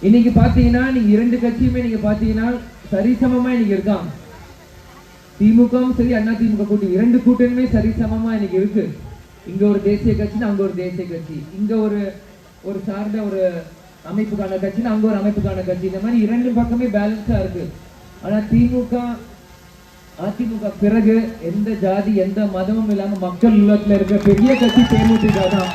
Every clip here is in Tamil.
இன்னைக்கு பாத்தீங்கன்னா நீங்க இரண்டு கட்சியுமே நீங்க பாத்தீங்கன்னா சரிசமமா இன்னைக்கு இருக்காங்க. திமுகவும் சரி அண்ணா திமுக கூட்டணி இரண்டு கூட்டணியுமே சரிசமமா இன்னைக்கு இருக்கு. இங்க ஒரு தேசிய கட்சி, அங்க ஒரு தேசிய கட்சி, இங்க ஒரு சார்ந்த ஒரு அமைப்புக்கான கட்சி, அங்க ஒரு அமைப்புக்கான கட்சி, இந்த மாதிரி இரண்டு பக்கமே பேலன்ஸா இருக்கு. ஆனா திமுக அதிமுக பிறகு எந்த ஜாதி எந்த மதமும் இல்லாம மக்கள் உள்ளத்துல இருக்க பெரிய கட்சி தேமுதிக தான்.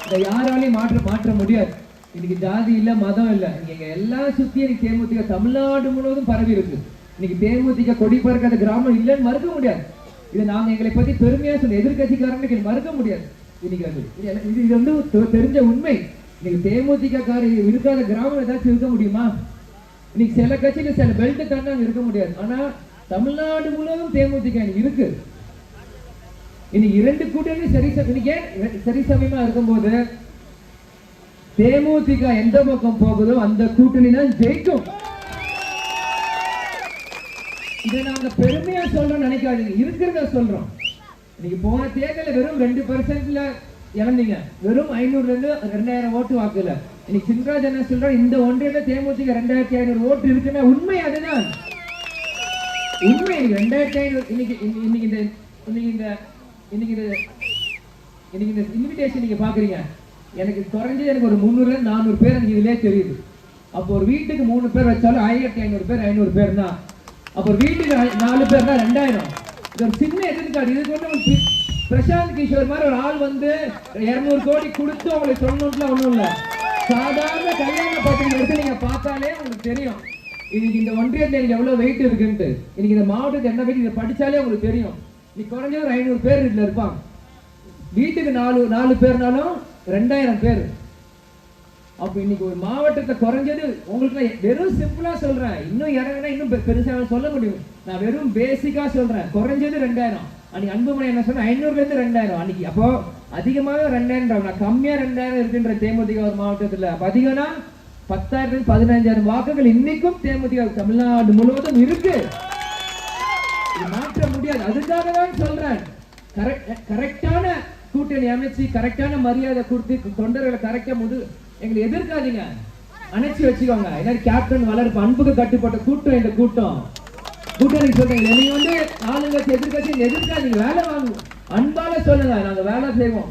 இதை யாராலையும் மாற்ற முடியாது. இன்னைக்கு ஜாதி இல்ல மதம் இல்ல, இங்க எல்லாம் சுத்தி இன்னைக்கு தேமுதிக தமிழ்நாடு முழுவதும் பரவி இருக்கு. இன்னைக்கு தேமுதிக கொடி பறக்காத கிராமம் இல்லைன்னு மறுக்க முடியாது. இதை நாங்க எங்களை பத்தி பெருமையா சொல்ல எதிர்கட்சிக்காரனுக்கு மறுக்க முடியாது. இன்னைக்கு இது வந்து தெரிஞ்ச உண்மை. இன்னைக்கு தேமுதிக இருக்காத கிராமம் ஏதாச்சும் இருக்க முடியுமா? இன்னைக்கு சில கட்சியில சில பெல்ட் தாண்டா இருக்க முடியாது. ஆனா தமிழ்நாடு முழுவதும் தேமுதிக இருக்கு. இன்னைக்கு இரண்டு கூட்டணி சரிசமயமா இருக்கும்போது தேமுதிக எந்த பக்கம் போகுதோ அந்த கூட்டணி தான் ஜெயிக்கும். இதை நாங்க பெருமையா சொல்றோம் நினைக்காதீங்க, இருக்கிறத சொல்றோம். இன்னைக்கு போன தேர்தல வெறும் 2% இழந்தீங்க. வெறும் 500 இருந்து 2000 ஓட்டு வாக்குல. இன்னைக்கு சின்ராஜ் என்ன சொல்றோம், இந்த ஒன்றியத்துல தேமுதிக 2500 ஓட்டு இருக்குன்னா உண்மை அதுதான். உண்மை 2500. இன்னைக்கு இந்த இன்விடேஷன் நீங்க பாக்குறீங்க. எனக்கு குறைஞ்சது எனக்கு ஒரு 300 400 பேர் எனக்கு இதுலயே தெரியுது. அப்போ ஒரு வீட்டுக்கு 3 பேர் வச்சாலும் 1500 பேர் 500 பேர் தான். அப்போ வீட்டுக்கு 4 பேர் தான் 2000. இது ஒரு சின்ன எதிர்காடு. இது கொண்டு பிரசாந்த் கிஷோர் மாதிரி ஒரு ஆள் வந்து 200 கோடி கொடுத்து உங்களுக்கு சொல்லணும்ல ஒண்ணும் இல்ல. சாதாரண கல்யாண பத்திரிகை எடுத்து நீங்க பார்த்தாலே உங்களுக்கு தெரியும் இன்னைக்கு இந்த ஒன்றியத்துல எனக்கு எவ்வளவு வெயிட் இருக்குன்ட்டு. இன்னைக்கு இந்த மாவட்டத்தில் என்ன வெயிட் இதை படிச்சாலே உங்களுக்கு தெரியும். நீ குறைஞ்சது ஒரு 500 பேர் இதுல இருப்பாங்க. வீட்டுக்கு 4 பேர்னாலும் 2000 பேர். அப்ப இன்னைக்கு ஒரு மாவட்டத்தை குறைஞ்சது உங்களுக்கு வெறும் சிம்பிளா சொல்றேன். இன்னும் இறங்கினா இன்னும் பெருசா சொல்ல முடியும். நான் வெறும் பேசிக்கா சொல்றேன். குறைஞ்சது 2000. அன்னைக்கு அன்புமணி என்ன சொன்ன 500ல இருந்து 2000 அன்னைக்கு. அப்போ அதிகமாக 2000, நான் கம்மியா 2000 இருக்குன்ற தேமுதிக ஒரு மாவட்டத்துல. அப்ப அதிகம்னா 10,000 15,000 வாக்குகள் இன்னைக்கும் தேமுதிக தமிழ்நாடு முழுவதும் இருக்கு. இது மாற்ற முடியாது. அதுக்காக தான் சொல்றேன், கரெக்டான கூட்டணி அமைச்சு கரெக்டான மரியாதை கொடுத்து தொண்டர்களை கரெக்டா எங்களை எதிர்க்காதீங்க, அணைச்சி வச்சுக்கோங்க. ஏன்னா கேப்டன் வளர்ப்பு அன்புக்கு கட்டுப்பட்ட கூட்டம் இந்த கூட்டம். கூட்டணி சொல்றீங்க, நீங்க வந்து ஆளுங்கட்சி எதிர்கட்சி எதிர்க்காதீங்க, வேலை வாங்குவோம். அன்பால சொல்லுங்க, நாங்க வேலை செய்வோம்.